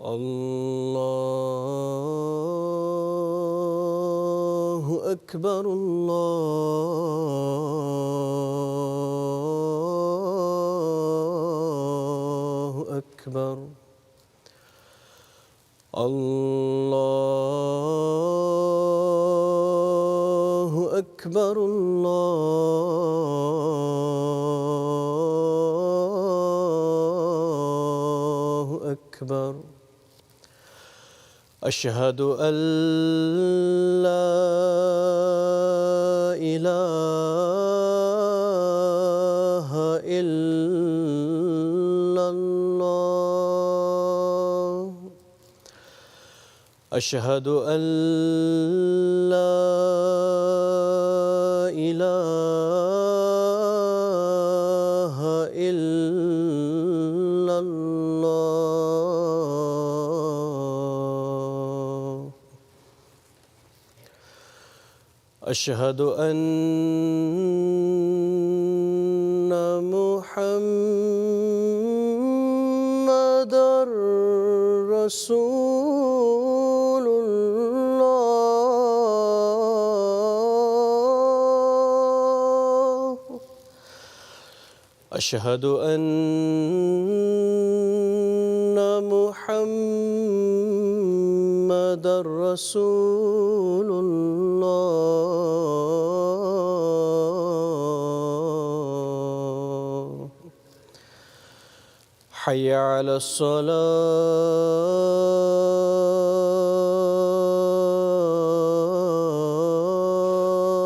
الله أكبر الله أكبر الله أكبر الله أكبر أشهد أن لا إله إلا الله أشهد أن لا إله إلا الله أشهد أن محمدًا رسول الله أشهد أن محمدًا رسول الله حي على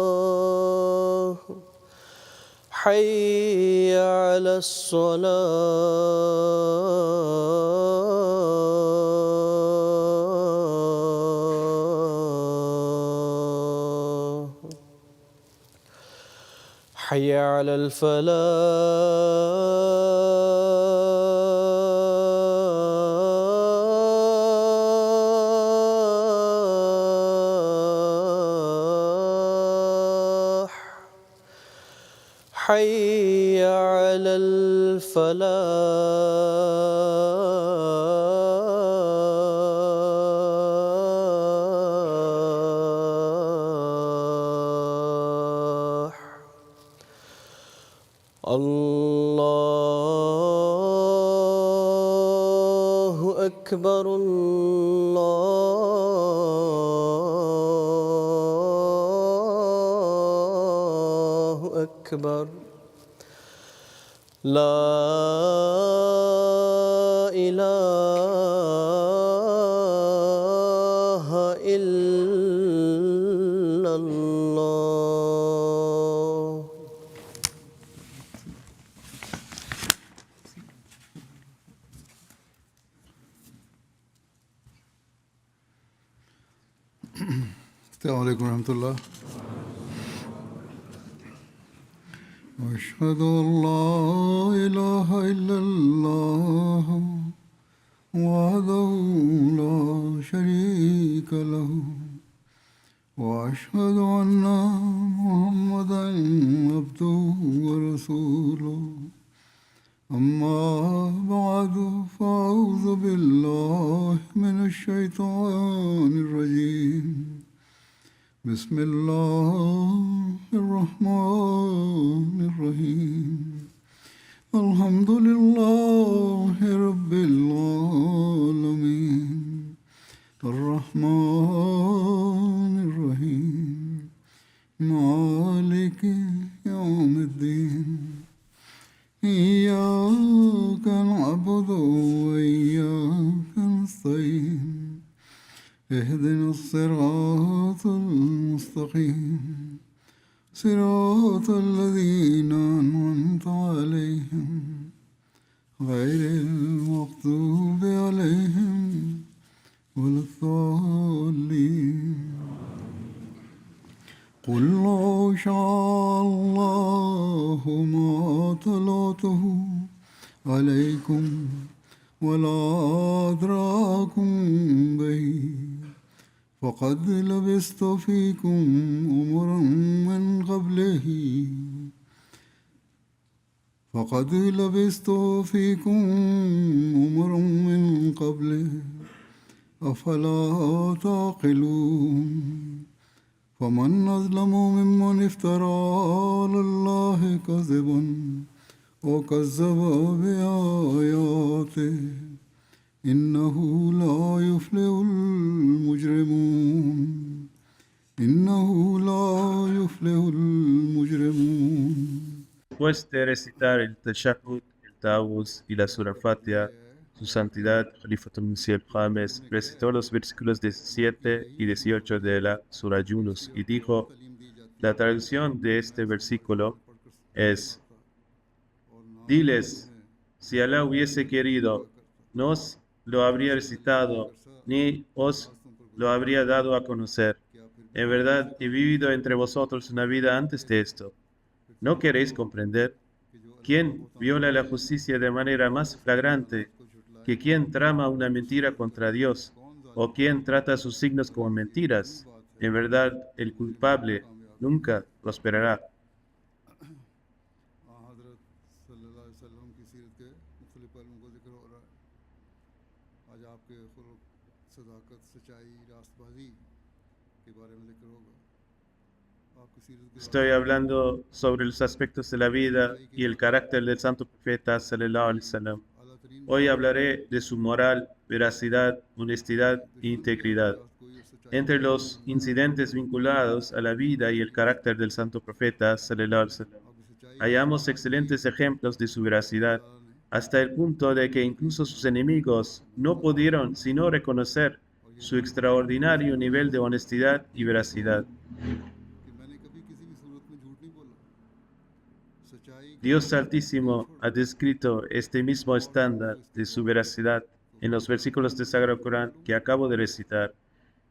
الصلاة حي على الصلاة حي على الفلاح حي على الفلاح الله أكبر الله أكبر لا إله إلا الله السلام عليكم ورحمة الله. أشهد أن لا إله إلا الله وحده لا شريك له وأشهد أن محمدا عبده ورسوله أما بعد فأعوذ بالله من الشيطان الرجيم بسم الله الرحمن الرحيم الحمد لله رب العالمين الرحمن الرحيم مالك يوم الدين إياك نعبد وإياك نستعين اهدنا الصراط المستقيم صراط الذين أنعمت عليهم غير المغضوب عليهم ولا الضالين قل لو شاء الله ما تلوته عليكم ولا أدراكم به فقد لبثت فيكم أمرا من قبله أفلا تعقلون فمن أظلم ممن افترى على الله كذبا وكذب بآياته إنه لا يفلح المجرمون Después de recitar el Tashahhud, el Tawuz y la Surah Fatiha, Su Santidad Khalifatul Masih James recitó los versículos 17 y 18 de la Surah Yunus y dijo: la traducción de este versículo es: diles, si Alá hubiese querido, no os lo habría recitado, ni os lo habría dado a conocer. En verdad, he vivido entre vosotros una vida antes de esto. ¿No queréis comprender? ¿Quién viola la justicia de manera más flagrante que quien trama una mentira contra Dios o quien trata sus signos como mentiras? En verdad, el culpable nunca prosperará. Estoy hablando sobre los aspectos de la vida y el carácter del santo profeta sallallahu alaihi wasallam. Hoy hablaré de su moral, veracidad, honestidad e integridad. Entre los incidentes vinculados a la vida y el carácter del santo profeta sallallahu alaihi wasallam, hallamos excelentes ejemplos de su veracidad, hasta el punto de que incluso sus enemigos no pudieron sino reconocer su extraordinario nivel de honestidad y veracidad. Dios Altísimo ha descrito este mismo estándar de su veracidad en los versículos del Sagrado Corán que acabo de recitar.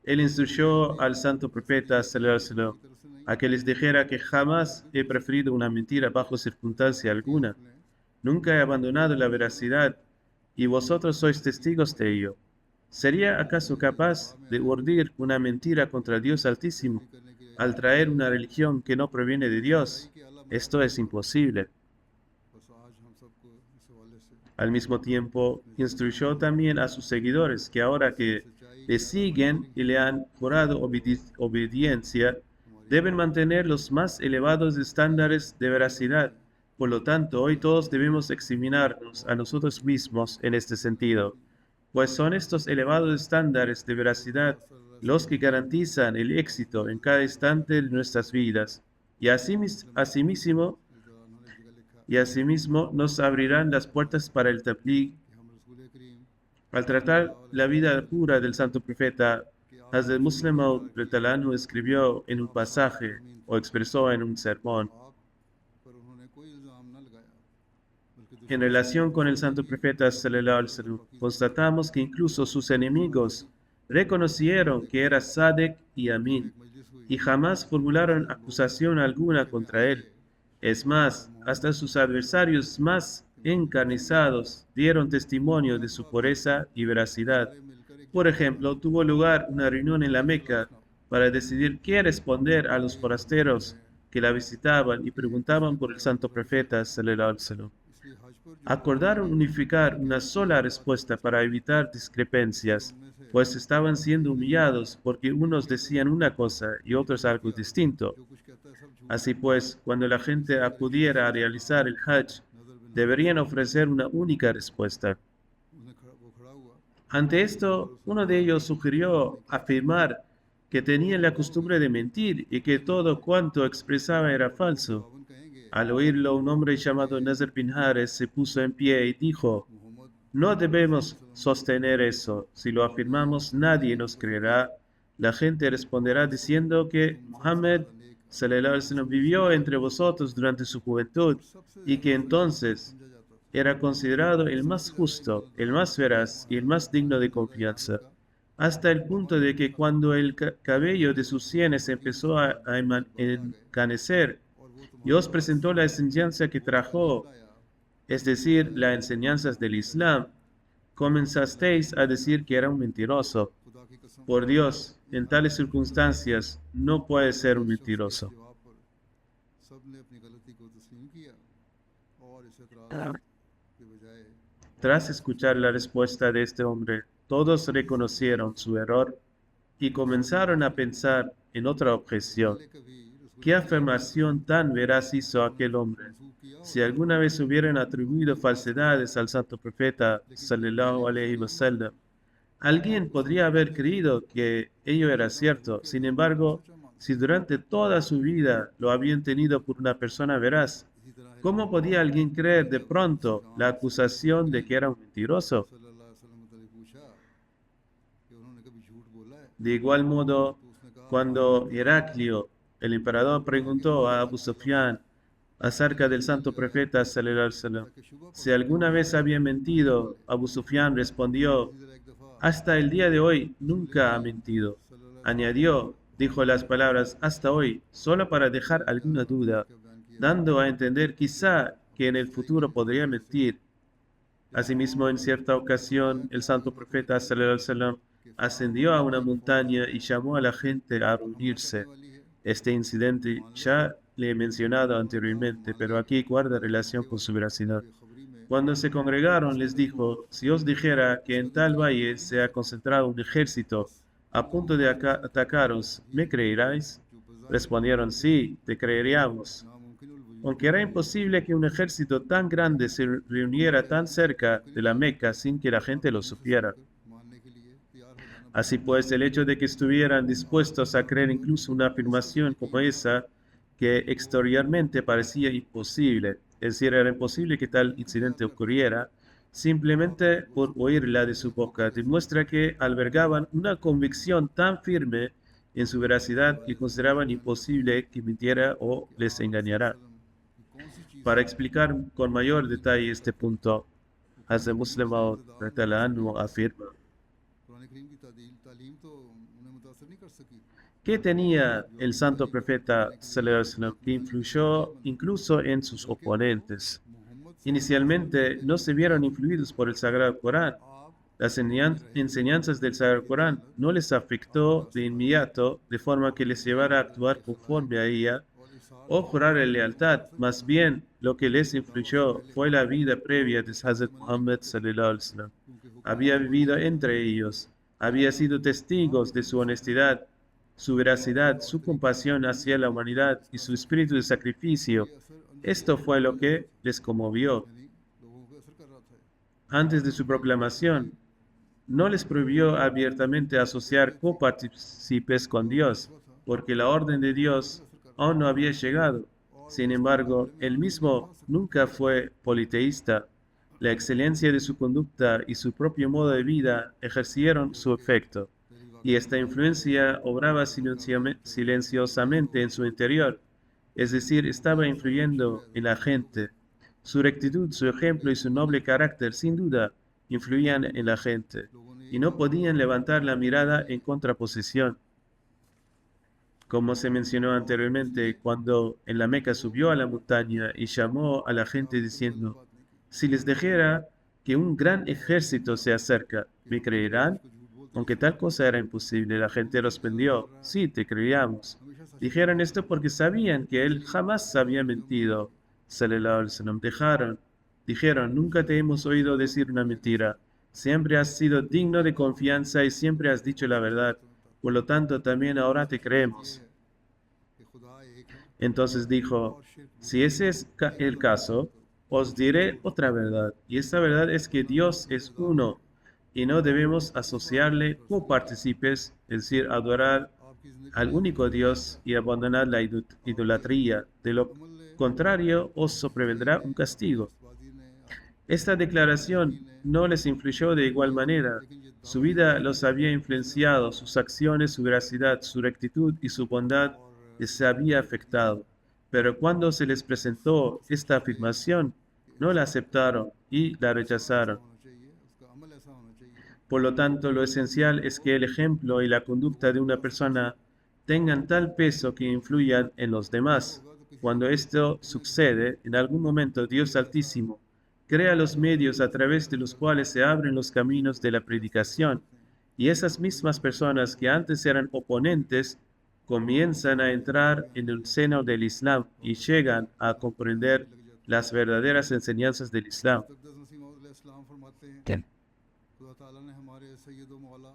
Él instruyó al santo profeta sallallahu alaihi wasallam a que les dijera que jamás he preferido una mentira bajo circunstancia alguna. Nunca he abandonado la veracidad y vosotros sois testigos de ello. ¿Sería acaso capaz de urdir una mentira contra Dios Altísimo al traer una religión que no proviene de Dios? Esto es imposible. Al mismo tiempo, instruyó también a sus seguidores que ahora que le siguen y le han jurado obediencia, deben mantener los más elevados estándares de veracidad. Por lo tanto, hoy todos debemos examinarnos a nosotros mismos en este sentido, pues son estos elevados estándares de veracidad los que garantizan el éxito en cada instante de nuestras vidas, y asimismo nos abrirán las puertas para el tabligh. Al tratar la vida pura del santo profeta, Hazrat Muslim Maud radhiyallahu escribió en un pasaje o expresó en un sermón: en relación con el santo profeta sallallahu alaihi wasallam, constatamos que incluso sus enemigos reconocieron que era Sadiq y Amin y jamás formularon acusación alguna contra él. Es más, hasta sus adversarios más encarnizados dieron testimonio de su pureza y veracidad. Por ejemplo, tuvo lugar una reunión en la Meca para decidir qué responder a los forasteros que la visitaban y preguntaban por el santo profeta sallallahu alaihi wasallam. Acordaron unificar una sola respuesta para evitar discrepancias, pues estaban siendo humillados porque unos decían una cosa y otros algo distinto. Así pues, cuando la gente acudiera a realizar el Hajj, deberían ofrecer una única respuesta. Ante esto, uno de ellos sugirió afirmar que tenían la costumbre de mentir y que todo cuanto expresaba era falso. Al oírlo, un hombre llamado Nazar bin Haris se puso en pie y dijo: no debemos sostener eso. Si lo afirmamos, nadie nos creerá. La gente responderá diciendo que Muhammad sallallahu alaihi wasallam vivió entre vosotros durante su juventud y que entonces era considerado el más justo, el más veraz y el más digno de confianza, hasta el punto de que cuando el cabello de sus sienes empezó a encanecer y os presentó la enseñanza que trajo, es decir, las enseñanzas del Islam, comenzasteis a decir que era un mentiroso. Por Dios, en tales circunstancias no puede ser un mentiroso. Tras escuchar la respuesta de este hombre, todos reconocieron su error y comenzaron a pensar en otra objeción. ¿Qué afirmación tan veraz hizo aquel hombre? Si alguna vez hubieran atribuido falsedades al santo profeta, sallallahu alaihi wasallam, alguien podría haber creído que ello era cierto. Sin embargo, si durante toda su vida lo habían tenido por una persona veraz, ¿cómo podía alguien creer de pronto la acusación de que era un mentiroso? De igual modo, cuando Heraclio, el emperador, preguntó a Abu Sufyan acerca del santo profeta sallallahu alaihi wasallam, si alguna vez había mentido, Abu Sufyan respondió: hasta el día de hoy nunca ha mentido. Añadió, dijo las palabras hasta hoy, solo para dejar alguna duda, dando a entender quizá que en el futuro podría mentir. Asimismo, en cierta ocasión, el santo profeta sallallahu alaihi wasallam ascendió a una montaña y llamó a la gente a reunirse. Este incidente ya le he mencionado anteriormente, pero aquí guarda relación con su veracidad. Cuando se congregaron, les dijo: si os dijera que en tal valle se ha concentrado un ejército a punto de atacaros, ¿me creeráis? Respondieron: sí, te creeríamos. Aunque era imposible que un ejército tan grande se reuniera tan cerca de la Meca sin que la gente lo supiera. Así pues, el hecho de que estuvieran dispuestos a creer incluso una afirmación como esa, que exteriormente parecía imposible, es decir, era imposible que tal incidente ocurriera, simplemente por oírla de su boca, demuestra que albergaban una convicción tan firme en su veracidad que consideraban imposible que mintiera o les engañara. Para explicar con mayor detalle este punto, Hazrat Muslim Maud afirma: ¿qué tenía el santo profeta sallallahu alaihi wasallam que influyó incluso en sus oponentes? Inicialmente no se vieron influidos por el Sagrado Corán. Las enseñanzas del Sagrado Corán no les afectó de inmediato de forma que les llevara a actuar conforme a ella o jurar lealtad. Más bien, lo que les influyó fue la vida previa de Hazrat Muhammad sallallahu alaihi wasallam. Había vivido entre ellos, había sido testigos de su honestidad, su veracidad, su compasión hacia la humanidad y su espíritu de sacrificio. Esto fue lo que les conmovió. Antes de su proclamación, no les prohibió abiertamente asociar copartícipes con Dios, porque la orden de Dios aún no había llegado. Sin embargo, él mismo nunca fue politeísta. La excelencia de su conducta y su propio modo de vida ejercieron su efecto, y esta influencia obraba silenciosamente en su interior, es decir, estaba influyendo en la gente. Su rectitud, su ejemplo y su noble carácter, sin duda, influían en la gente, y no podían levantar la mirada en contraposición. Como se mencionó anteriormente, cuando en la Meca subió a la montaña y llamó a la gente diciendo: si les dijera que un gran ejército se acerca, ¿me creerán? Aunque tal cosa era imposible, la gente respondió: sí, te creíamos. Dijeron esto porque sabían que él jamás había mentido. Sallallahu alaihi wasallam. Dijeron: nunca te hemos oído decir una mentira. Siempre has sido digno de confianza y siempre has dicho la verdad. Por lo tanto, también ahora te creemos. Entonces dijo: si ese es el caso, os diré otra verdad, y esta verdad es que Dios es uno, y no debemos asociarle copartícipes, es decir, adorar al único Dios y abandonar la idolatría. De lo contrario, os sobrevendrá un castigo. Esta declaración no les influyó de igual manera. Su vida los había influenciado, sus acciones, su veracidad, su rectitud y su bondad les había afectado. Pero cuando se les presentó esta afirmación, no la aceptaron y la rechazaron. होना चाहिए, उसका अमल ऐसा होना चाहिए। Por lo tanto, lo esencial es que el ejemplo y la conducta de una persona tengan tal peso que influyan en los demás. Cuando esto sucede, en algún momento Dios Altísimo crea los medios a través de los cuales se abren los caminos de la predicación, y esas mismas personas que antes eran oponentes comienzan a entrar en el seno del Islam y llegan a comprender las verdaderas enseñanzas del Islam. तक़द्दस मसीह मौद अलैहिस्सलाम फरमाते हैं, Bien. खुदा ताला ने हमारे सैयद व मौला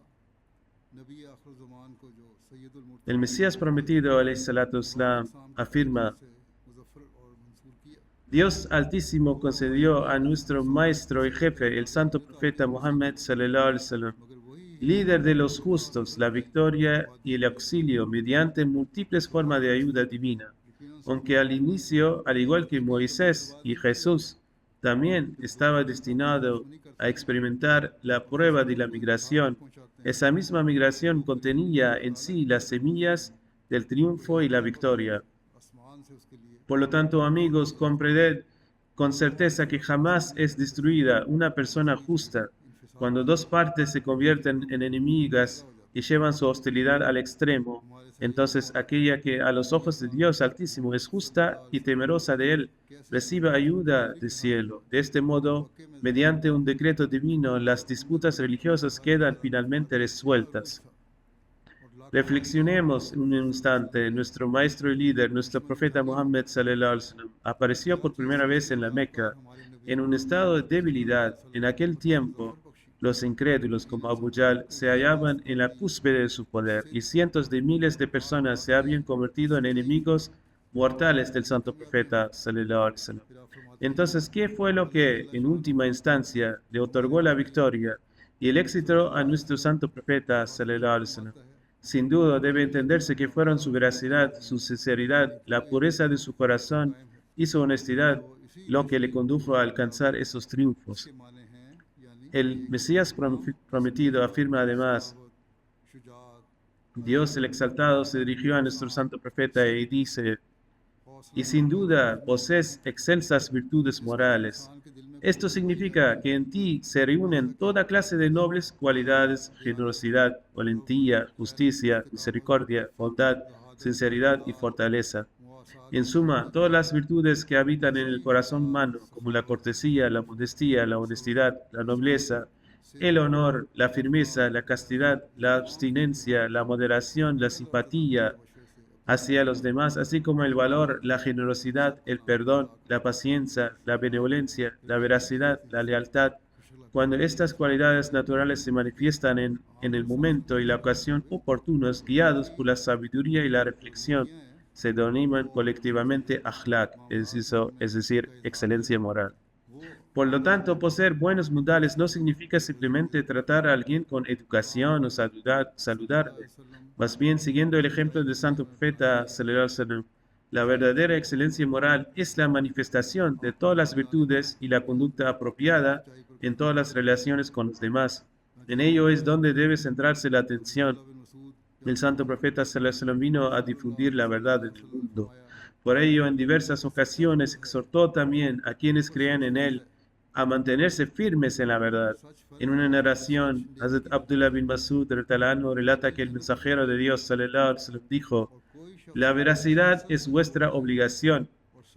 नबी आखिर ज़मान को जो सैयदुल Murtaza El Mesías prometido, alayhi salatu wassalam, afirma: से मुज़फ़्फ़र और मंसूर किया। Dios Altísimo concedió a nuestro maestro y jefe, el santo profeta Muhammad sallallahu alaihi wasallam, मगर वही líder de los justos, la victoria y el auxilio mediante múltiples formas de ayuda divina. Aunque al inicio, al igual que Moisés y Jesús, también estaba destinado a experimentar la prueba de la migración, esa misma migración contenía en sí las semillas del triunfo y la victoria. आसमान से उसके लिए Por lo tanto, amigos, comprended con certeza que jamás es destruida una persona justa. Cuando dos partes se convierten en enemigas y llevan su hostilidad al extremo, entonces aquella que a los ojos de Dios Altísimo es justa y temerosa de Él, recibe ayuda del cielo. De este modo, mediante un decreto divino, las disputas religiosas quedan finalmente resueltas. Reflexionemos un instante. Nuestro maestro y líder, nuestro profeta Muhammad sallallahu alaihi wasallam, apareció por primera vez en la Meca en un estado de debilidad. En aquel tiempo, los incrédulos como Abu Jahl se hallaban en la cúspide de su poder y cientos de miles de personas se habían convertido en enemigos mortales del santo profeta sallallahu alaihi wasallam. Entonces, ¿qué fue lo que en última instancia le otorgó la victoria y el éxito a nuestro santo profeta sallallahu alaihi wasallam? Sin duda debe entenderse que fueron su veracidad, su sinceridad, la pureza de su corazón y su honestidad lo que le condujo a alcanzar esos triunfos. के माने हैं यानी El Mesías prometido afirma además: शुजाअत, Dios el Exaltado se dirigió a nuestro santo profeta y dice: y sin duda posees excelsas virtudes morales. इंसान के दिल में Esto significa que en ti se reúnen toda clase de nobles cualidades: generosidad, valentía, justicia, misericordia, bondad, sinceridad y fortaleza. En suma, todas las virtudes que habitan en el corazón humano, como la cortesía, la modestia, la honestidad, la nobleza, el honor, la firmeza, la castidad, la abstinencia, la moderación, la simpatía hacia los demás, así como el valor, la generosidad, el perdón, la paciencia, la benevolencia, la veracidad, la lealtad. Cuando estas cualidades naturales se manifiestan en el momento y la ocasión oportunos, guiados por la sabiduría y la reflexión, se denominan colectivamente akhlaq, es decir, excelencia moral. Por lo tanto, poseer buenos modales no significa simplemente tratar a alguien con educación o saludarle. Más bien, siguiendo el ejemplo del santo profeta sallallahu alaihi wasallam, la verdadera excelencia moral es la manifestación de todas las virtudes y la conducta apropiada en todas las relaciones con los demás. En ello es donde debe centrarse la atención. El santo profeta sallallahu alaihi wasallam vino a difundir la verdad en el mundo. Por ello, en diversas ocasiones exhortó también a quienes creían en él a mantenerse firmes en la verdad. En una narración, Hazrat Abdullah bin Masud radhiyallahu anhu relata que el mensajero de Dios sallallahu alaihi wasallam dijo: la veracidad es vuestra obligación,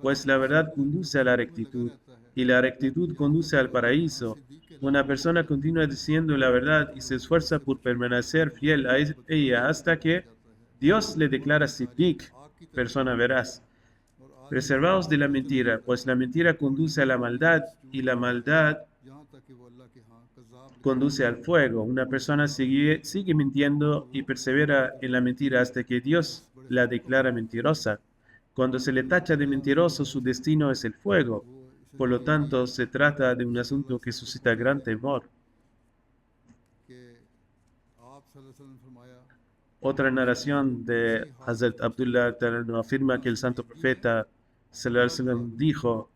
pues la verdad conduce a la rectitud y la rectitud conduce al paraíso. Una persona continúa diciendo la verdad y se esfuerza por permanecer fiel a ella hasta que Dios le declara Siddiq, persona veraz. Preservaos de la mentira, pues la mentira conduce a la maldad y la maldad यहाँ तक कि वो अल्लाह के यहाँ कज़्ज़ाब conduce al fuego. Una persona sigue mintiendo y persevera en la mentira hasta que Dios la declara mentirosa. Cuando se le tacha de mentiroso, su destino es el fuego. Por lo tanto, se trata de un asunto que suscita gran temor. कि आप सल्लल्लाहु अलैहि वसल्लम ने फरमाया Otra narración de Hazrat Abdullah Ta'ala afirma que el santo profeta sallallahu alaihi wasallam dijo: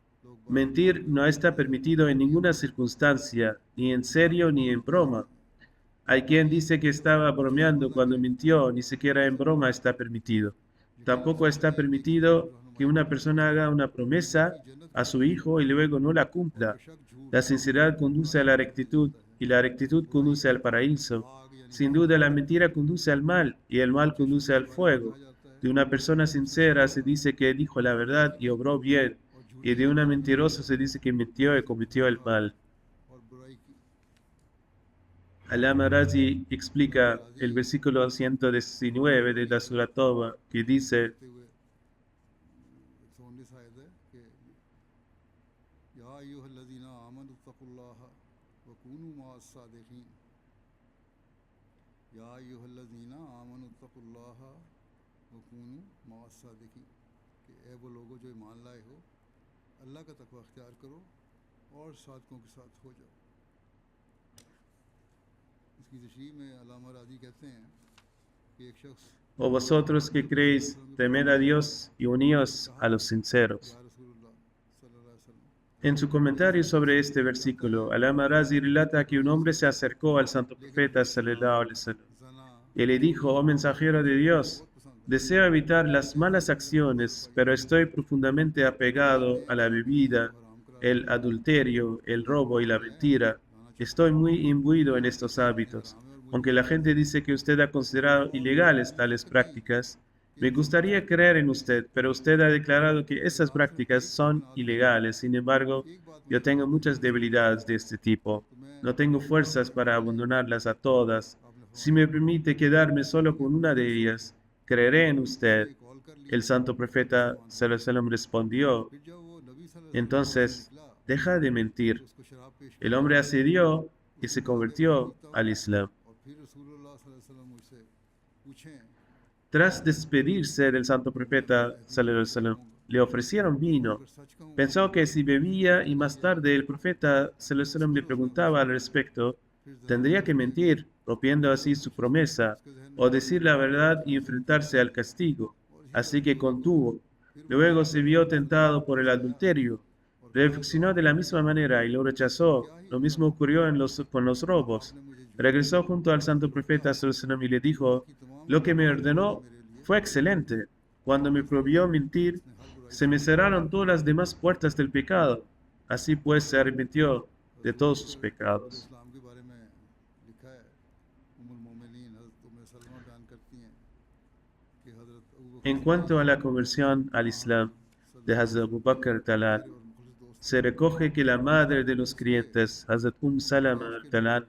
mentir no está permitido en ninguna circunstancia, ni en serio ni en broma. Hay quien dice que estaba bromeando cuando mintió, ni siquiera en broma está permitido. Tampoco está permitido que una persona haga una promesa a su hijo y luego no la cumpla. La sinceridad conduce a la rectitud y la rectitud conduce al paraíso. Sin duda la mentira conduce al mal y el mal conduce al fuego. De una persona sincera se dice que dijo la verdad y obró bien, y de una mentirosa se dice que mintió y cometió el mal. और बुराई की Alama Razi explica el versículo 119 de la Surah Toba, que dice: करते हुए 119 आयत है कि या अय्युहल्लज़ीना आमनु तक़ुल्लाह व कूनू मअस सादिक़ीन या अय्युहल्लज़ीना आमनु तक़ुल्लाह व कूनू मअस सादिक़ीन कि ए वो लोगो जो ईमान लाए हो अल्लाह का तक़वा अख्तियार करो और सादकों के साथ हो जाओ। इसकी तशरीह में अल्लामा राज़ी कहते हैं कि एक शख्स Oh vosotros que creéis, temed a Dios y uníos a los sinceros. या रसूलुल्लाह सल्लल्लाहु अलैहि वसल्लम En su comentario sobre este versículo, Alama Razi relata que un hombre se acercó al santo profeta sallallahu alaihi wasallam जना y le dijo: oh mensajero de Dios, deseo evitar las malas acciones, pero estoy profundamente apegado a la bebida, el adulterio, el robo y la mentira. Estoy muy imbuido en estos hábitos. Aunque la gente dice que usted ha considerado ilegales tales prácticas, me gustaría creer en usted, pero usted ha declarado que esas prácticas son ilegales. Sin embargo, yo tengo muchas debilidades de este tipo. No tengo fuerzas para abandonarlas a todas. Si me permite quedarme solo con una de ellas, creeré en usted. Call कर लिया El santo profeta sallallahu alaihi wasallam respondió: फिर जब वो नबी सल्लल्लाहु अलैहि entonces, deja de mentir. वसल्लम उसको शराब पेश El hombre accedió y se convirtió al Islam. और फिर रसूलुल्लाह सल्लल्लाहु अलैहि वसल्लम मुझसे पूछें Tras despedirse del santo profeta sallallahu alaihi wasallam, le ofrecieron vino. अगर सच कहूँ Pensó que si bebía y más tarde el profeta sallallahu alaihi wasallam le preguntaba al respecto, tendría que mentir, rompiendo así su promesa, o decir la verdad y enfrentarse al castigo. Así que contuvo. Luego se vio tentado por el adulterio. Reflexionó de la misma manera y lo rechazó. Lo mismo ocurrió con los robos. Regresó junto al santo profeta sallallahu alaihi wasallam y le dijo: lo que me ordenó fue excelente. Cuando me prohibió mentir, se me cerraron todas las demás puertas del pecado. Así pues se arrepintió de todos sus pecados. इस्लाम के बारे में लिखा है उम्मुल मोमिनीन हज़रत उम्मे सलमा बयान करती हैं कि हज़रत अबू बकर En cuanto a la conversión al Islam de Hazrat Abu Bakr Talal, और मुखलिस दोस्त se recoge que la madre de los creyentes, Hazrat Salama Talal,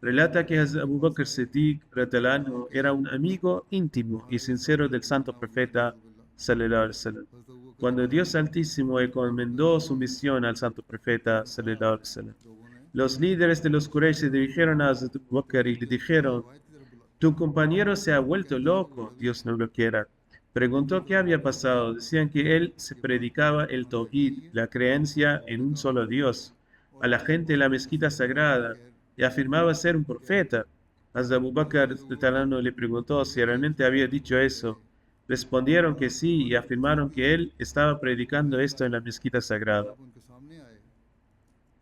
relata que Hazrat Abu Bakr Siddiq Talal era un amigo íntimo y sincero del santo profeta sallallahu alaihi wasallam. हज़रत अबू बकर Cuando Dios Altísimo encomendó su misión al santo profeta sallallahu alaihi wasallam, लोगों ने los líderes de los Quraysh se dirigieron a Hazrat Abu Bakr y le dijeron: रवायत की तरफ बुला tu compañero se ha vuelto loco, Dios no lo quiera. Preguntó qué había pasado. Decían que él se predicaba el Tawhid, la creencia en un solo Dios, a la gente en la mezquita sagrada, y afirmaba ser un profeta. Hazrat Abu Bakr Talano le preguntó si realmente había dicho eso. Respondieron que sí y afirmaron que él estaba predicando esto en la mezquita sagrada. जब उनके सामने आए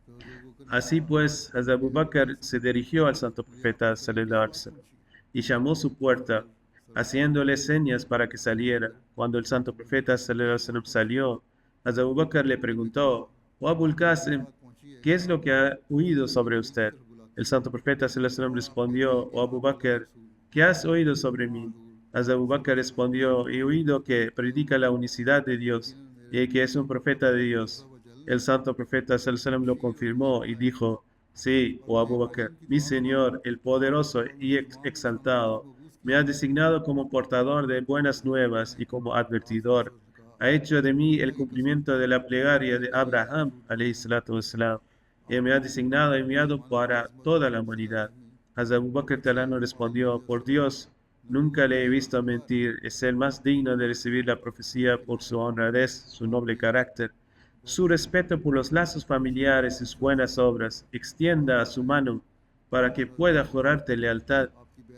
तो हज़रत अबू बकर Así pues, Hazrat Abu Bakr se dirigió al santo profeta sallallahu alaihi wasallam y llamó su puerta, haciéndole señas para que saliera. Cuando el santo profeta sallallahu alaihi wasallam salió, Hazrat Abu Bakr le preguntó: oh Abul Qasim, पहुंची है ¿qué es lo que ha oído sobre usted? El santo profeta sallallahu alaihi wasallam respondió: oh Abu Bakr, ¿qué has oído sobre mí? Hazrat Abu Bakr respondió: he oído que predica la unicidad de Dios y que es un profeta de Dios. El santo profeta sallallahu alaihi wasallam lo confirmó y dijo: sí, oh Abu Bakr, mi Señor, el poderoso y exaltado, me ha designado como portador de buenas nuevas y como advertidor. Ha hecho de mí el cumplimiento de la plegaria de Abraham, alayhi salatu wassalam, y me ha designado enviado para toda la humanidad. Hazrat Abu Bakr Talano respondió: por Dios, nunca le he visto mentir. Es el más digno de recibir la profecía por su honradez, su noble carácter, su respeto por los lazos familiares y sus buenas obras. Extienda su mano para que pueda jurarte lealtad.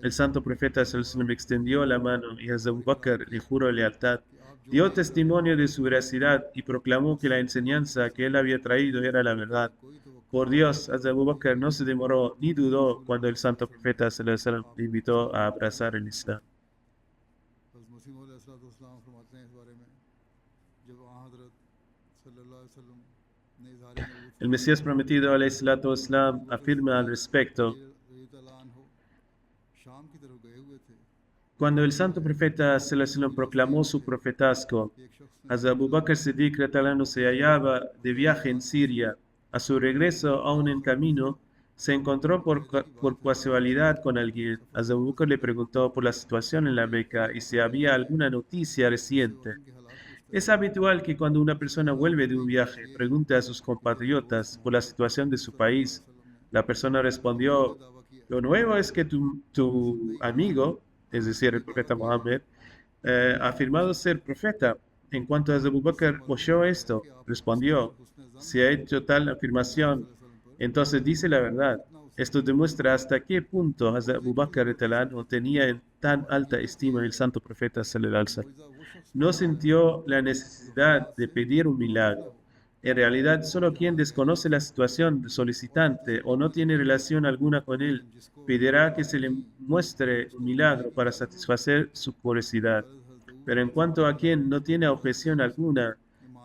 El santo profeta sallallahu alaihi wasallam extendió la mano y Hazrat Abu Bakr le juró lealtad. Dio testimonio de su veracidad y proclamó que la enseñanza que él había traído era la verdad. Por Dios, Hazrat Abu Bakr no se demoró ni dudó cuando el santo profeta sallallahu alaihi wasallam le invitó a abrazar el Islam. हज़रत मसीह अलैहिस्सलाम फरमाते हैं इस बारे में El Mesías prometido, alayhi salatu wassalam, afirma al respecto: cuando el santo profeta sallallahu alaihi wasallam proclamó su profetazgo, Hazrat Abu Bakr Siddiq radhiyallahu anhu se hallaba de viaje en Siria. A su regreso, aún en camino, se encontró por casualidad con alguien. Hazrat Abu Bakr le preguntó por la situación en la Meca y si había alguna noticia reciente. Es habitual que cuando una persona vuelve de un viaje, pregunte a sus compatriotas por la situación de su país. La persona respondió: lo nuevo es que tu amigo, es decir, el profeta Mohammed, ha afirmado ser profeta. En cuanto a Abu Bakr oyó esto, respondió: si ha hecho tal afirmación, entonces dice la verdad. Esto demuestra hasta qué punto Abu Bakr radhiyallahu anhu tenía en tan alta estima el santo profeta sallallahu alaihi wasallam. No sintió la necesidad de pedir un milagro. En realidad, solo quien desconoce la situación del solicitante o no tiene relación alguna con él, pedirá que se le muestre un milagro para satisfacer su curiosidad. Pero en cuanto a quien no tiene objeción alguna,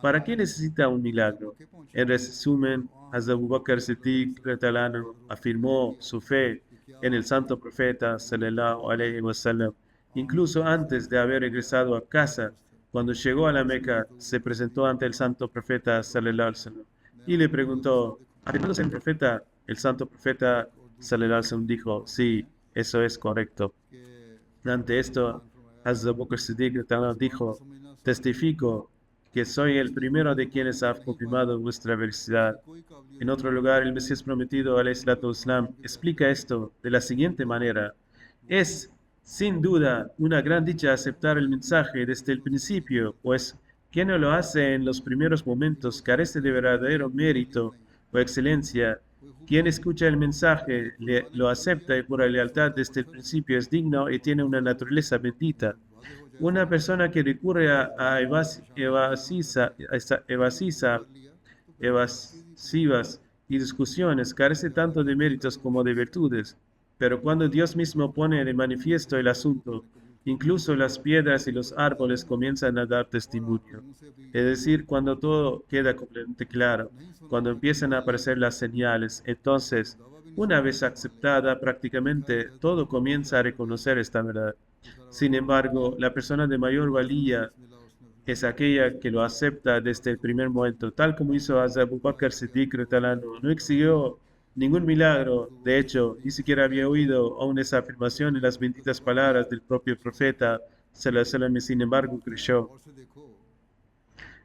¿para qué necesita un milagro? En resumen, Hazrat Abu Bakr Siddiq radhiyallahu anhu afirmó su fe en el santo profeta sallallahu alaihi wasallam. Incluso antes de haber regresado a casa, cuando llegó a la Meca, se presentó ante el santo profeta sallallahu alaihi wasallam y le preguntó: ¿afirmándose el profeta? El santo profeta sallallahu alaihi wasallam dijo: sí, eso es correcto. Ante esto, Hazrat Abu Bakr Siddiq radhiyallahu anhu dijo: testifico que soy el primero de quienes ha confirmado vuestra veracidad. En otro lugar, el Mesías prometido, alayhi salatu wassalam, explica esto de la siguiente manera: es sin duda una gran dicha aceptar el mensaje desde el principio, pues quien no lo hace en los primeros momentos carece de verdadero mérito o excelencia. Quien escucha el mensaje, lo acepta y por lealtad desde el principio es digno y tiene una naturaleza bendita. Una persona que recurre a evasivas y discusiones carece tanto de méritos como de virtudes. Pero cuando Dios mismo pone de manifiesto el asunto, incluso las piedras y los árboles comienzan a dar testimonio. Es decir, cuando todo queda completamente claro, cuando empiezan a aparecer las señales, entonces, una vez aceptada, prácticamente todo comienza a reconocer esta verdad. Sin embargo, la persona de mayor valía es aquella que lo acepta desde el primer momento, tal como hizo Hazrat Abu Bakr Siddiq radhiyallahu anhu. No exigió ningún milagro, de hecho, ni siquiera había oído aún esa afirmación en las benditas palabras del propio profeta sallallahu alaihi wasallam, y sin embargo creyó.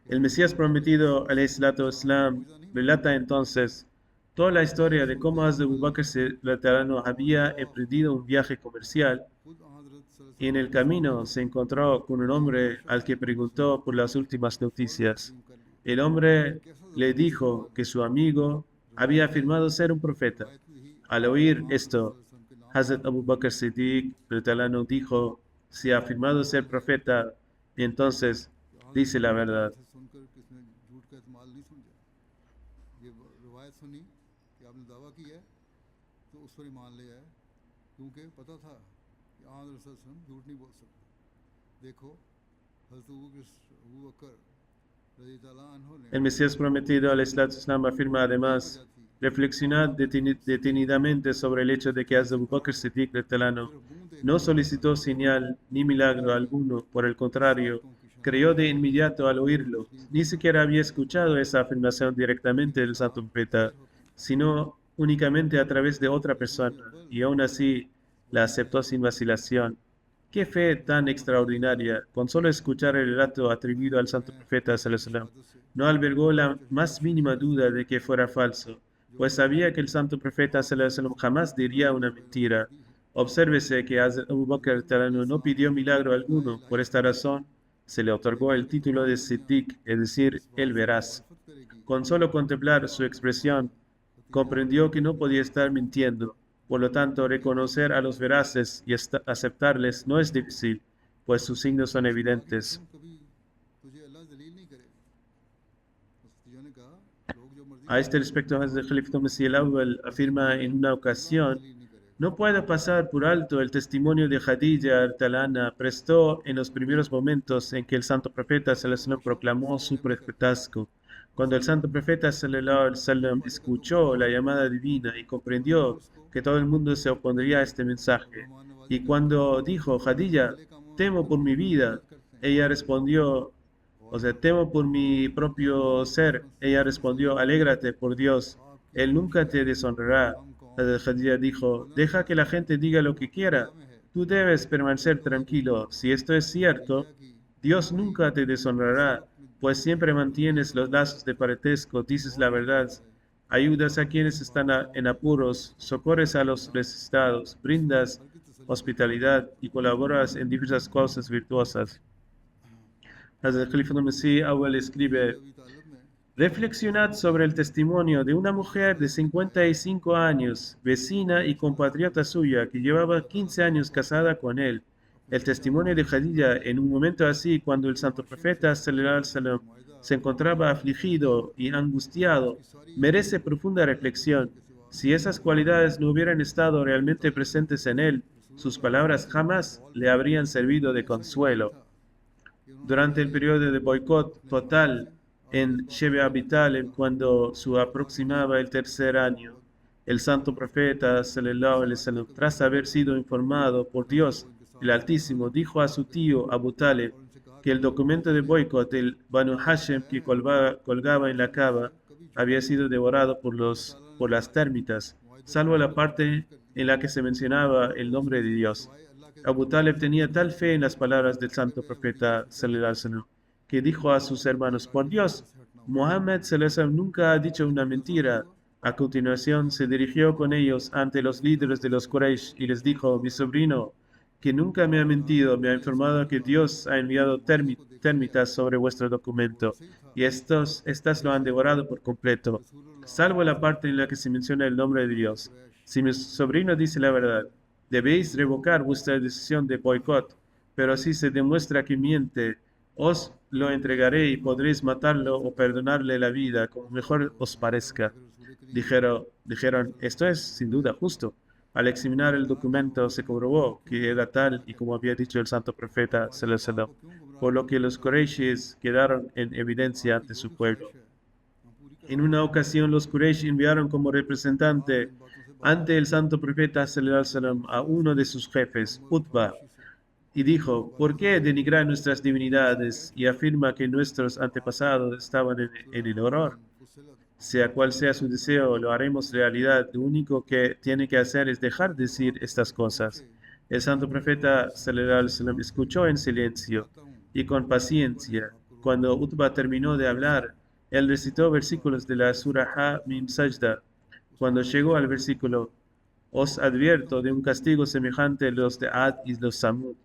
El Mesías prometido, alayhi salatu wassalam, relata entonces toda la historia de cómo Hazrat Abu Bakr radhiyallahu anhu había emprendido un viaje comercial y en el camino se encontró con un hombre al que preguntó por las últimas noticias. El hombre le dijo que su amigo había afirmado ser un profeta. Al oír esto, Hazrat Abu Bakr Siddiq radhiyallahu anhu dijo: si ha afirmado ser profeta, entonces dice la verdad. El Mesías prometido, alayhi salatu wassalam, afirma además: reflexionad detenidamente sobre el hecho de que Hazrat Abu Bakr Siddiq radhiyallahu anhu no solicitó señal ni milagro alguno, por el contrario, creyó de inmediato al oírlo. Ni siquiera había escuchado esa afirmación directamente del santo profeta, sino únicamente a través de otra persona, y aún así la aceptó sin vacilación. ¡Qué fe tan extraordinaria! Con solo escuchar el relato atribuido al santo profeta sallallahu alaihi wasallam, no albergó la más mínima duda de que fuera falso, pues sabía que el santo profeta sallallahu alaihi wasallam jamás diría una mentira. Obsérvese que Abu Bakr radhiyallahu anhu no pidió milagro alguno. Por esta razón, se le otorgó el título de Siddiq, es decir, el veraz. Con solo contemplar su expresión, comprendió que no podía estar mintiendo. Por lo tanto, reconocer a los veraces y aceptarles no es difícil, pues sus signos son evidentes. A este respecto, Hazrat Khalifatul Masih al-Awwal afirma en una ocasión: no puedo pasar por alto el testimonio de Khadija radhiyallahu anha. Prestó en los primeros momentos en que el santo profeta sallallahu alaihi wasallam proclamó su profetazgo. Cuando el santo profeta sallallahu alaihi wasallam escuchó la llamada divina y comprendió que todo el mundo se opondría a este mensaje, y cuando dijo, Khadija, temo por mi vida, ella respondió, o sea, temo por mi propio ser, ella respondió, alégrate por Dios, Él nunca te deshonrará. Hazrat Khadija dijo, deja que la gente diga lo que quiera, tú debes permanecer tranquilo, si esto es cierto, Dios nunca te deshonrará, pues siempre mantienes los lazos de parentesco, dices la verdad, ayudas a quienes están en apuros, socorres a los necesitados, brindas hospitalidad y colaboras en diversas causas virtuosas. Hazrat Khalifatul Masih Awwal escribe, reflexionad sobre el testimonio de una mujer de 55 años, vecina y compatriota suya, que llevaba 15 años casada con él. El testimonio de Khadija en un momento así, cuando el santo profeta sallallahu alaihi wasallam se encontraba afligido y angustiado, merece profunda reflexión. Si esas cualidades no hubieran estado realmente presentes en él, sus palabras jamás le habrían servido de consuelo. Durante el periodo de boicot total en Shebe Abi Talib, cuando se aproximaba el tercer año, el santo profeta sallallahu alaihi wasallam, tras haber sido informado por Dios el Altísimo, dijo a su tío Abu Talib que el documento de boicot del Banu Hashem que colgaba en la cava había sido devorado por las térmitas, salvo la parte en la que se mencionaba el nombre de Dios. Abu Talib tenía tal fe en las palabras del santo profeta sallallahu alaihi wasallam, que dijo a sus hermanos, por Dios, Muhammad sallallahu alaihi wasallam nunca ha dicho una mentira. A continuación se dirigió con ellos ante los líderes de los Quraysh y les dijo, mi sobrino, que nunca me ha mentido, me ha informado que Dios ha enviado térmitas sobre vuestro documento, y estas lo han devorado por completo, salvo la parte en la que se menciona el nombre de Dios. Si mi sobrino dice la verdad, debéis revocar vuestra decisión de boicot, pero si se demuestra que miente, os lo entregaré y podréis matarlo o perdonarle la vida, como mejor os parezca. Dijeron, esto es sin duda justo. Al examinar el documento se comprobó que era tal y como había dicho el santo profeta sallallahu alaihi wasallam, por lo que los Qurayshis quedaron en evidencia ante su pueblo. En una ocasión los Quraysh enviaron como representante ante el santo profeta sallallahu alaihi wasallam a uno de sus jefes, Utba, y dijo, ¿por qué denigrar nuestras divinidades y afirma que nuestros antepasados estaban en el horror? Sea cual sea su deseo, lo haremos realidad. Lo único que tiene que hacer es dejar de decir estas cosas. El santo profeta sallallahu alaihi wasallam escuchó en silencio y con paciencia. Cuando Utba terminó de hablar, él recitó versículos de la Surah Ha-Mim Sajda. Cuando llegó al versículo, os advierto de un castigo semejante a los de Ad y los Samud,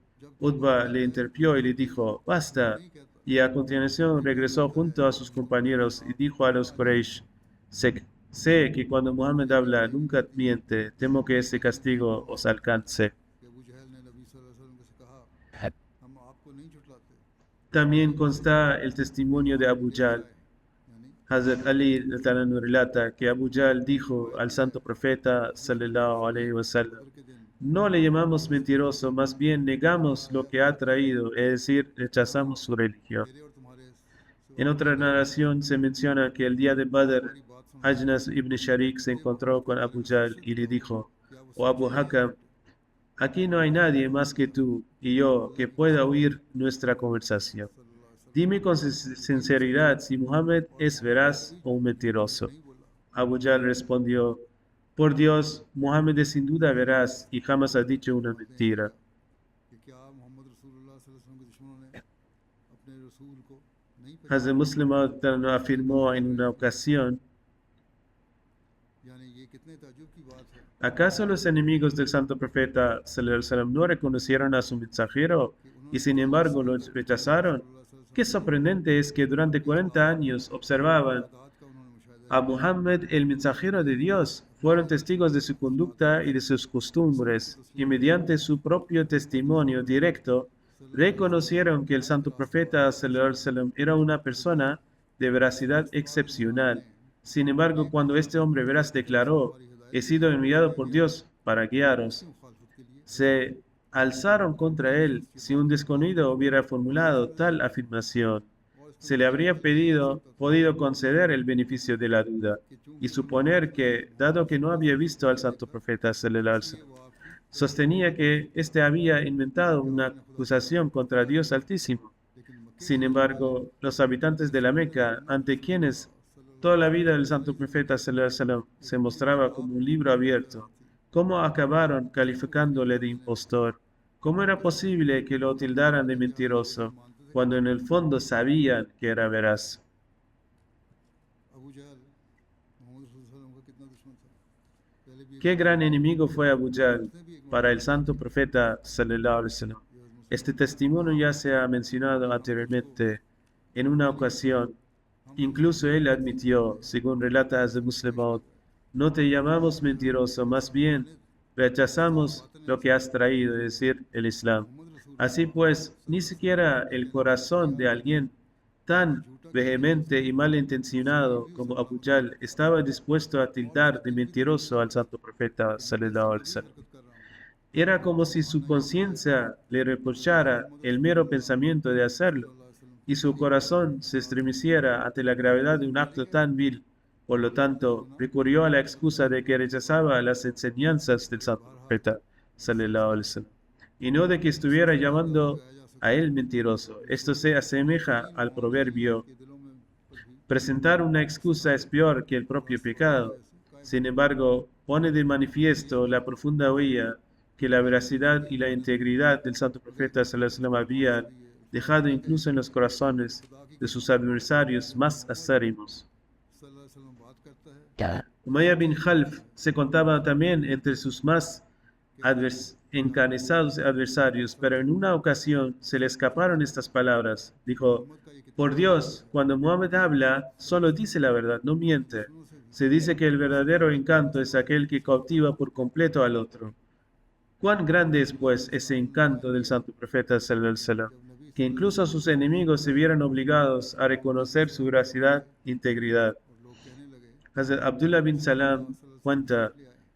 Utba le interrumpió y le dijo, basta. Y a continuación regresó junto a sus compañeros y dijo a los Quraysh, sé que cuando Muhammad habla nunca miente, temo que ese castigo os alcance. También consta el testimonio de Abu Jahl. Hazrat Ali relata que Abu Jahl dijo al santo profeta sallallahu alaihi wasallam, no le llamamos mentiroso, más bien negamos lo que ha traído, es decir, rechazamos su religión. En otra narración se menciona que el día de Badr, Ajnas ibn Sharik se encontró con Abu Jahl y le dijo, oh Abu Hakam, aquí no hay nadie más que tú y yo que pueda oír nuestra conversación. Dime con sinceridad si Muhammad es veraz o un mentiroso. Abu Jahl respondió, por Dios, Muhammad es sin duda veraz y jamás ha dicho una mentira. Hazrat Muslim afirmó en una ocasión, ¿acaso los enemigos del santo profeta sallallahu alaihi wasallam no reconocieron a su mensajero y sin embargo lo rechazaron? Qué sorprendente es que durante 40 años observaban a Muhammad, el mensajero de Dios, fueron testigos de su conducta y de sus costumbres, y mediante su propio testimonio directo, reconocieron que el santo profeta sallallahu alaihi wasallam era una persona de veracidad excepcional. Sin embargo, cuando este hombre veraz declaró, he sido enviado por Dios para guiaros, se alzaron contra él si un desconocido hubiera formulado tal afirmación. se le habría podido conceder el beneficio de la duda y suponer que, dado que no había visto al santo profeta sallallahu alaihi wasallam, sostenía que éste había inventado una acusación contra Dios Altísimo. Sin embargo, los habitantes de la Meca, ante quienes toda la vida del santo profeta sallallahu alaihi wasallam se mostraba como un libro abierto, ¿cómo acabaron calificándole de impostor? ¿Cómo era posible que lo tildaran de mentiroso cuando en el fondo sabían que era veraz? Abu जहल मोहम्मद रसूलुल्लाह का कितना दुश्मन था पहले भी Qué gran enemigo fue Abu Jahl para el santo profeta sallallahu alaihi wasallam. Este testimonio ya se ha mencionado anteriormente. En una ocasión, incluso él admitió, según relata Hazrat Muslim Maud, no te llamamos mentiroso, más bien rechazamos lo que has traído, es decir, el Islam. Así pues, ni siquiera el corazón de alguien tan vehemente y malintencionado como Abu Jahl estaba dispuesto a tildar de mentiroso al santo profeta sallallahu alaihi wasallam. Era como si su conciencia le reprochara el mero pensamiento de hacerlo y su corazón se estremeciera ante la gravedad de un acto tan vil. Por lo tanto, recurrió a la excusa de que rechazaba las enseñanzas del santo profeta sallallahu alaihi wasallam y no de que estuviera llamando a él mentiroso. Esto se asemeja al proverbio: presentar una excusa es peor que el propio pecado. Sin embargo, pone de manifiesto la profunda huella que la veracidad y la integridad del santo profeta sallallahu alaihi wasallam habían dejado incluso en los corazones de sus adversarios más acérrimos. Umayya bin Khalf se contaba también entre sus más encarnizados adversarios, pero en una ocasión se le escaparon estas palabras. Dijo: por Dios, cuando Muhammad habla, solo dice la verdad, no miente. Se dice que el verdadero encanto es aquel que cautiva por completo al otro. ¿Cuán grande es, pues, ese encanto del santo profeta sallallahu alaihi wasallam, que incluso sus enemigos se vieron obligados a reconocer su veracidad e integridad? Hazrat Abdullah bin Salam cuenta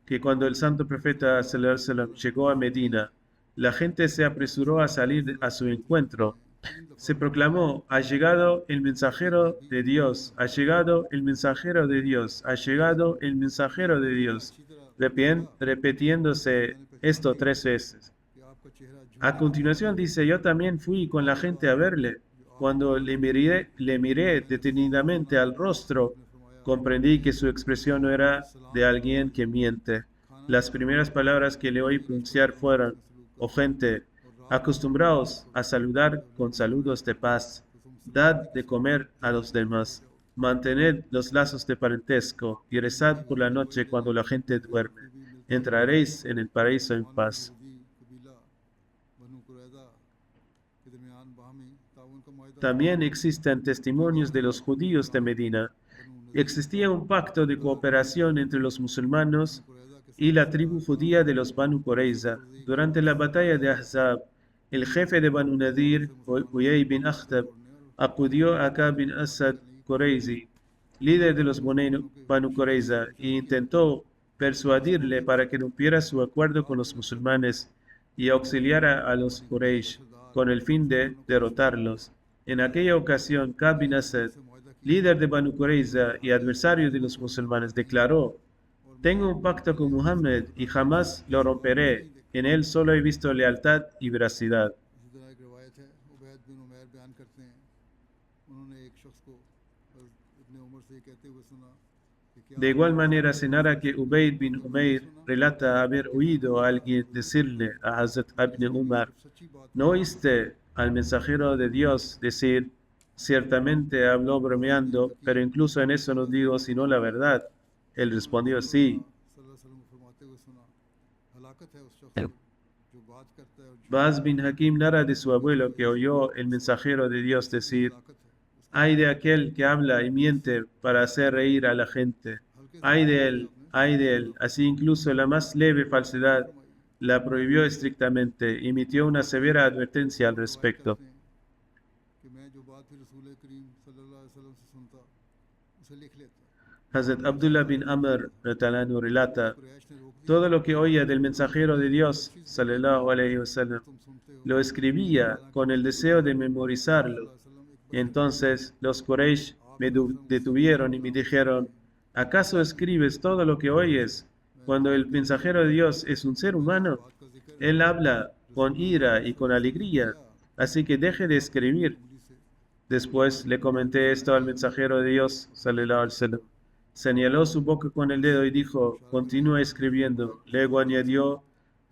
que cuando el santo profeta sallallahu alaihi wasallam llegó a Medina, la gente se apresuró a salir a su encuentro. Se proclamó: ha llegado el mensajero de Dios, ha llegado el mensajero de Dios, ha llegado el mensajero de Dios, repitiéndose esto 3 veces. A continuación dice: yo también fui con la gente a verle. Cuando le miré detenidamente al rostro, comprendí que su expresión no era de alguien que miente. Las primeras palabras que le oí pronunciar fueron: oh gente, acostumbraos a saludar con saludos de paz, dad de comer a los demás, mantened los lazos de parentesco y rezad por la noche cuando la gente duerme. Entraréis en el paraíso en paz. También existen testimonios de los judíos de Medina. Existía un pacto de cooperación entre los musulmanes y la tribu judía de los Banu Qurayza. Durante la batalla de Ahzab, el jefe de Banu Nadir, Huyay bin Akhtab, acudió a Ka'b bin Asad Qurayzi, líder de los Banu Qurayza, e intentó persuadirle para que rompiera su acuerdo con los musulmanes y auxiliara a los Quraysh con el fin de derrotarlos. En aquella ocasión, Ka'b bin Asad, líder de Banu Qurayza y adversario de los musulmanes, declaró: tengo un pacto con Muhammad y jamás lo romperé. En él solo he visto lealtad y veracidad. De igual manera se narra que Ubayd bin Umayr relata haber oído a alguien decirle a Hazrat Ibn Umar: ¿no oíste al mensajero de Dios decir: ciertamente habló bromeando, pero incluso en eso no digo sino la verdad? Él respondió: sí. Baz bin Hakim narra de su abuelo que oyó el mensajero de Dios decir: ay de aquel que habla y miente para hacer reír a la gente. Ay de él, ay de él. Así incluso la más leve falsedad la prohibió estrictamente. Emitió una severa advertencia al respecto. Hazrat Abdullah bin Amr relata: todo lo que oía del mensajero de Dios sallallahu alaihi wasallam lo escribía con el deseo de memorizarlo Entonces los Quraysh me detuvieron y me dijeron, ¿acaso escribes todo lo que oyes cuando el mensajero de Dios es un ser humano? Él habla con ira y con alegría, así que deje de escribir. Después le comenté esto al mensajero de Dios, sallallahu alaihi wasallam. Señaló su boca con el dedo y dijo, continúa escribiendo. Luego añadió,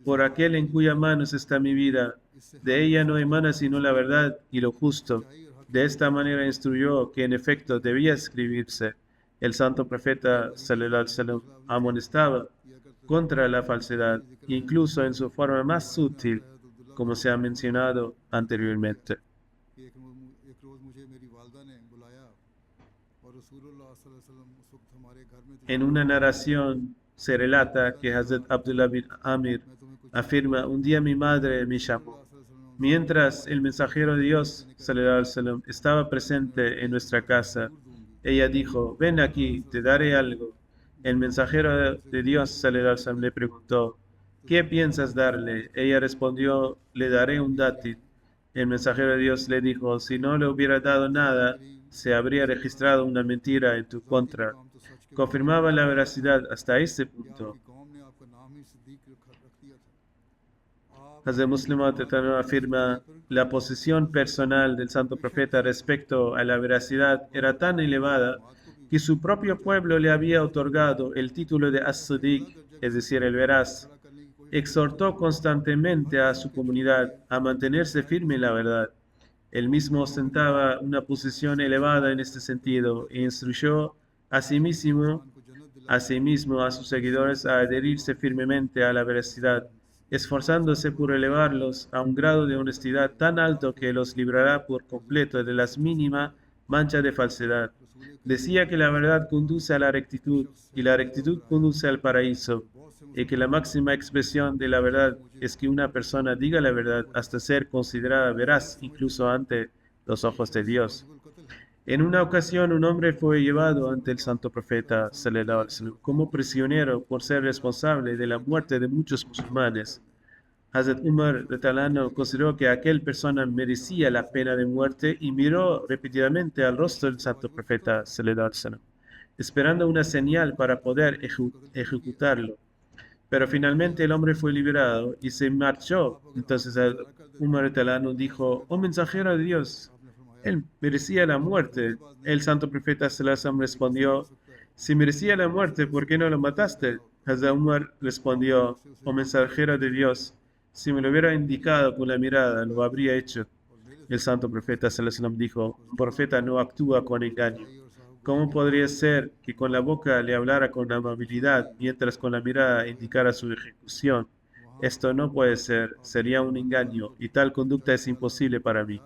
por aquel en cuyas manos está mi vida, de ella no emana sino la verdad y lo justo. De esta manera instruyó que en efecto debía escribirse. El santo profeta sallallahu alaihi wasallam amonestaba contra la falsedad, incluso en su forma más sutil, como se ha mencionado anteriormente. कि एक रोज़ मुझे मेरी वालदा ने बुलाया और रसूलुल्लाह सल्लल्लाहु अलैहि वसल्लम उस वक्त हमारे घर में थे। En una narración se relata que Hazrat Abdullah bin Amir afirma, un día mi madre me llamó. Mientras el mensajero de Dios sallallahu alaihi wasallam, estaba presente en nuestra casa, ella dijo, ven aquí, te daré algo. El mensajero de Dios sallallahu alaihi wasallam, le preguntó, ¿qué piensas darle? Ella respondió, le daré un dátil. El mensajero de Dios le dijo, si no le hubiera dado nada, se habría registrado una mentira en tu contra. Confirmaba la veracidad hasta ese punto. आपकी कौम ने आपका नाम ही सिद्दीक रख दिया था। Hazrat Muslim afirma, la posición personal del santo profeta respecto a la veracidad era tan elevada que su propio pueblo le había otorgado el título de As-Siddiq, es decir, el veraz. Exhortó constantemente a su comunidad a mantenerse firme en la verdad. Él mismo ostentaba una posición elevada en este sentido e instruyó a sí mismo a sus seguidores a adherirse firmemente a la veracidad, esforzándose por elevarlos a un grado de honestidad tan alto que los librará por completo de las mínimas manchas de falsedad. Decía que la verdad conduce a la rectitud y la rectitud conduce al paraíso, y que la máxima expresión de la verdad es que una persona diga la verdad hasta ser considerada veraz incluso ante los ojos de Dios. En una ocasión un hombre fue llevado ante el santo profeta sallallahu alaihi wasallam como prisionero por ser responsable de la muerte de muchos musulmanes. Hazrat Umar radhiyallahu anhu consideró que aquel persona merecía la pena de muerte y miró repetidamente al rostro del santo profeta sallallahu alaihi wasallam, esperando una señal para poder ejecutarlo. Pero finalmente el hombre fue liberado y se marchó. Entonces Umar radhiyallahu anhu dijo, oh mensajero de Dios, él merecía la muerte. El santo profeta sallallahu alaihi wasallam respondió, si merecía la muerte, ¿por qué no lo mataste? Hazrat Umar respondió, oh mensajero de Dios, si me lo hubiera indicado con la mirada, lo habría hecho. El santo profeta sallallahu alaihi wasallam dijo, un profeta no actúa con engaño. ¿Cómo podría ser que con la boca le hablara con amabilidad, mientras con la mirada indicara su ejecución? Esto no puede ser, sería un engaño, y tal conducta es imposible para mí.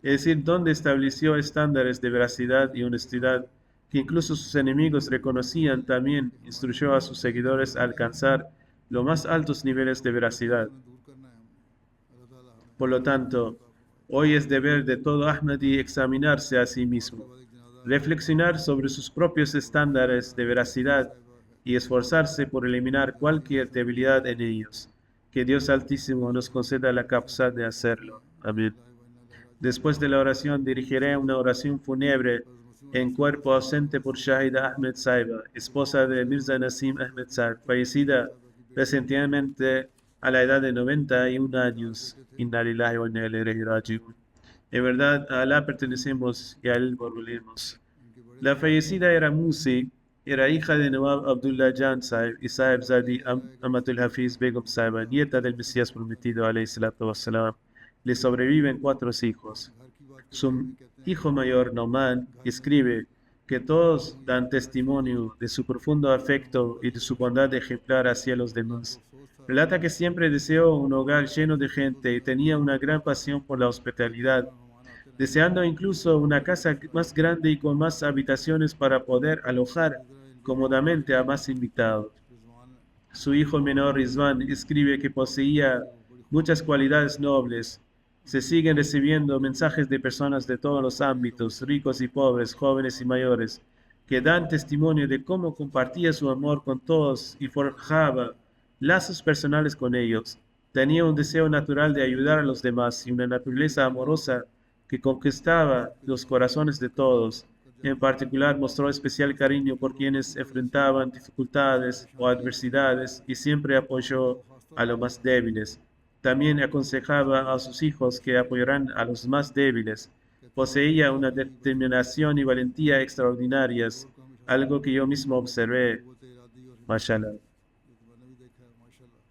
Es decir, donde estableció estándares de veracidad y honestidad que incluso sus enemigos reconocían, también instruyó a sus seguidores a alcanzar los más altos niveles de veracidad. Por lo tanto, hoy es deber de todo Ahmadi examinarse a sí mismo, reflexionar sobre sus propios estándares de veracidad y esforzarse por eliminar cualquier debilidad en ellos. Que Dios Altísimo nos conceda la capacidad de hacerlo. Amén. Después de la oración dirigiré una oración fúnebre en cuerpo ausente por Shahida Ahmed Saiba, esposa de Mirza Nasim Ahmed Saib, fallecida recientemente a la edad de 91 años. Inna lillahi wa inna ilayhi raji'un. En verdad, a Alá pertenecemos y a Él volveremos. La fallecida era Musi, era hija de Nawab Abdullah Jan Saib y Saib Zadi Amatul Hafiz Begum Saiba, nieta del Mesías prometido, alayhi salatu wassalam. Le sobreviven 4 hijos. Su hijo mayor, Nauman, escribe que todos dan testimonio de su profundo afecto y de su bondad ejemplar hacia los demás. Relata que siempre deseó un hogar lleno de gente y tenía una gran pasión por la hospitalidad, deseando incluso una casa más grande y con más habitaciones para poder alojar cómodamente a más invitados. Su hijo menor, Rizwan, escribe que poseía muchas cualidades nobles. Se siguen recibiendo mensajes de personas de todos los ámbitos, ricos y pobres, jóvenes y mayores, que dan testimonio de cómo compartía su amor con todos y forjaba lazos personales con ellos. Tenía un deseo natural de ayudar a los demás y una naturaleza amorosa que conquistaba los corazones de todos. En particular, mostró especial cariño por quienes enfrentaban dificultades o adversidades y siempre apoyó a los más débiles. También aconsejaba a sus hijos que apoyaran a los más débiles. Poseía una determinación y valentía extraordinarias, algo que yo mismo observé. क़ुव्वत इरादी और Mashallah. ये तो मैंने भी देखा है माशाल्लाह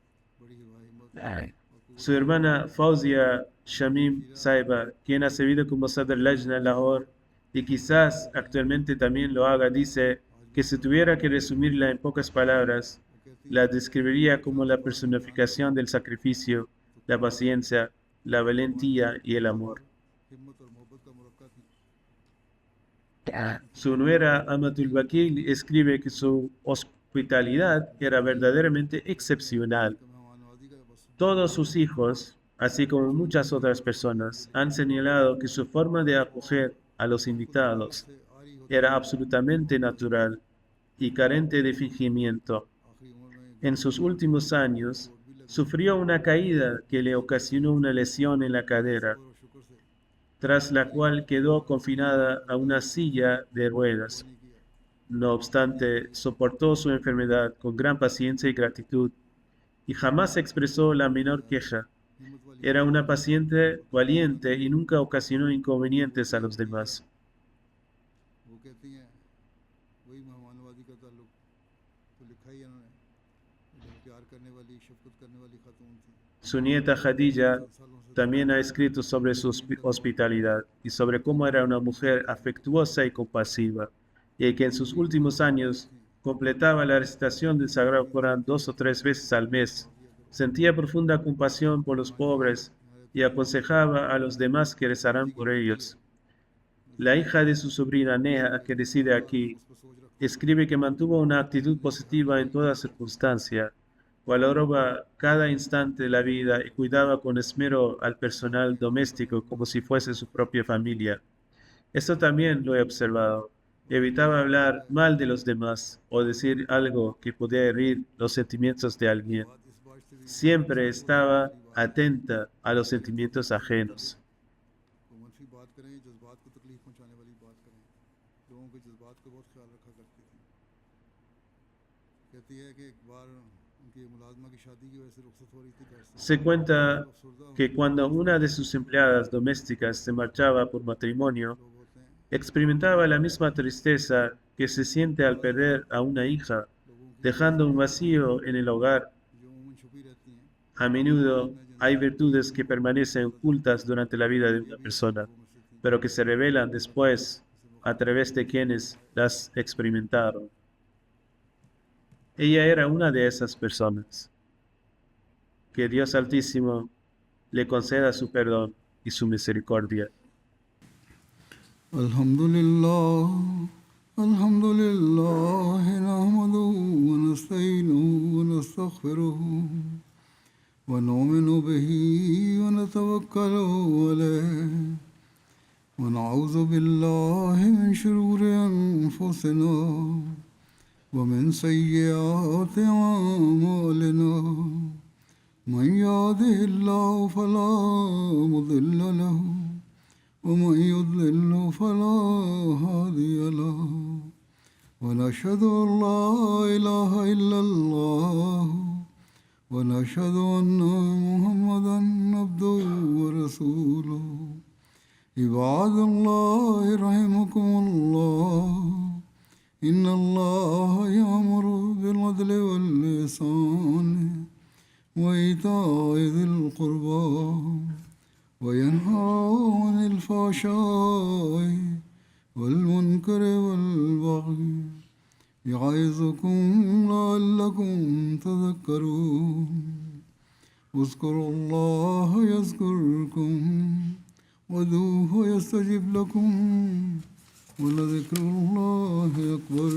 बड़ी हिम्मत और क़ुव्वत Su hermana Fauzia Shamim Saiba, quien ha servido como Sadr Lajna Lahore y quizás actualmente también lo haga, dice que si tuviera que resumirla en pocas palabras, la describiría como la personificación del sacrificio, la paciencia, la valentía y el amor. हिम्मत और मोहब्बत का मरक्का थी। Su nuera Amatul Bakil escribe que su hospitalidad era verdaderamente excepcional. कि मेहमानवाजी का बस Todos sus hijos, así como muchas otras personas, han señalado que su forma de acoger a los invitados से आ रही होती era absolutamente natural y carente de fingimiento. आखिरी उम्र में En sus últimos años, sufrió una caída que le ocasionó una lesión en la cadera, और शुक्र से tras la cual quedó confinada a una silla de ruedas. नहीं किया No obstante, soportó su enfermedad con gran paciencia y gratitud y jamás expresó la menor queja. हिम्मत वाली Era una paciente valiente y nunca ocasionó inconvenientes a los demás. वो कहती हैं वही मेहमानवाजी का ताल्लुक तो लिखा ही है उन्होंने जो प्यार करने वाली शफकत करने वाली खातून थी Su nieta Khadija सालों से también ha escrito sobre su hospitalidad y sobre cómo era una mujer afectuosa y compasiva, y que en sus últimos años completaba la recitación del Sagrado Corán 2 o 3 veces al mes. Sentía profunda compasión por los pobres y aconsejaba a los demás que rezaran por ellos. La hija de su sobrina Neha, que reside aquí, उस पर सोच रखता escribe que mantuvo una actitud positiva en toda circunstancia, valoraba cada instante de la vida y cuidaba con esmero al personal doméstico como si fuese su propia familia. Esto también lo he observado. Evitaba hablar mal de los demás o decir algo que pudiera herir los sentimientos de alguien. बात इस बात से भी Siempre estaba atenta a los sentimientos ajenos. कोई मनफी बात करें जज्बात को तकलीफ पहुंचाने वाली बात करें लोगों के जज्बात का बहुत ख्याल रखा करती थी कहती है कि एक बार उनकी मुलाजमा की शादी की वजह से रुखसत हो रही थी घर से Se cuenta अफसरदा que cuando una de sus empleadas domésticas se marchaba por matrimonio, लोग होते हैं experimentaba la misma tristeza que se siente al perder a una hija, लोगों की dejando un vacío en el hogar. जो उमूमन छुपी रहती हैं A menudo hay virtudes que permanecen ocultas durante la vida de una persona, लोगों में से थी pero que se revelan después a través de quienes las experimentaron. Ella era una de esas personas. Que Dios Altísimo le conceda su perdón y su misericordia. الحمد لله نحمده ونستعينه ونستغفره ونؤمن به ونتوكل عليه ونعوذ بالله من شرور أنفسنا ومن سيئات أعمالنا من يهده الله فلا مضل له ومن يضلل فلا هادي له ونشهد أن لا إله إلا الله ونشهد أن محمدا عبده ورسوله عباد الله رحمكم الله إن الله يأمر بالعدل والإحسان وإيتاء ذي القربى وينهى عن الفحشاء والمنكر والبغي يعظكم لعلكم تذكرون اذكروا الله يذكركم وادعوه يستجب لكم ولذكر الله أكبر